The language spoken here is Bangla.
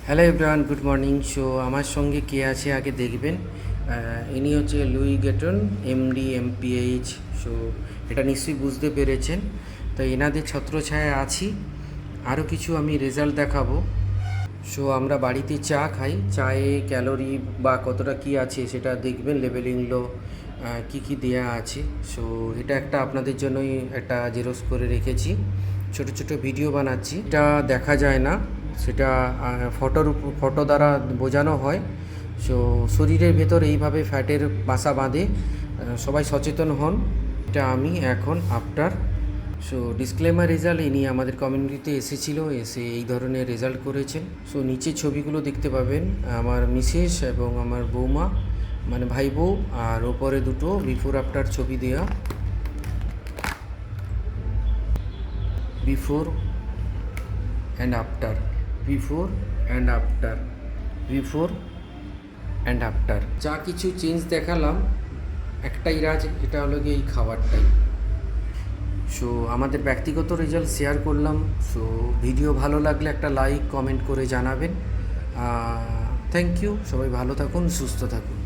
Hello everyone, good morning. So আমার সঙ্গে কে আছে আগে দেখবেন। ইনি হচ্ছে লুই গেটন, এমডি এমপিএইচ। সো এটা নিশ্চয়ই বুঝতে পেরেছেন। তো এনাদের ছত্রছায়ায় আছি। আরও কিছু আমি রেজাল্ট দেখাবো। সো আমরা বাড়িতে চা খাই, চায়ে ক্যালোরি বা কতটা কি আছে সেটা দেখবেন, লেবেলিংগুলো কী কী দেয়া আছে। সো এটা একটা আপনাদের জন্যই একটা জেরক্স করে রেখেছি। ছোট ছোট ভিডিও বানাচ্ছি, এটা দেখা যায় না, সেটা ফটো দ্বারা বোঝানো হয়। সো শরীরের ভেতর এইভাবে ফ্যাটের বাসা বাঁধে, সবাই সচেতন হন। এটা আমি এখন আফটার। সো ডিসক্লেমার রেজাল্ট, ইনি আমাদের কমিউনিটিতে এসেছিল, এসে এই ধরনের রেজাল্ট করেছেন। সো নিচে ছবিগুলো দেখতে পাবেন, আমার মিসেস এবং আমার বৌমা, মানে ভাই বউ, আর ওপরে দুটো বিফোর আফটার ছবি দেওয়া। Before and after, before and after, before and after. যা কিছু চেঞ্জ দেখালাম, একটাই রাজ, এটা হলো গিয়ে এই খাবারটাই। সো আমাদের ব্যক্তিগত রেজাল্ট শেয়ার করলাম। সো ভিডিও ভালো লাগলে একটা লাইক কমেন্ট করে জানাবেন। Thank you. সবাই ভালো থাকুন, সুস্থ থাকুন।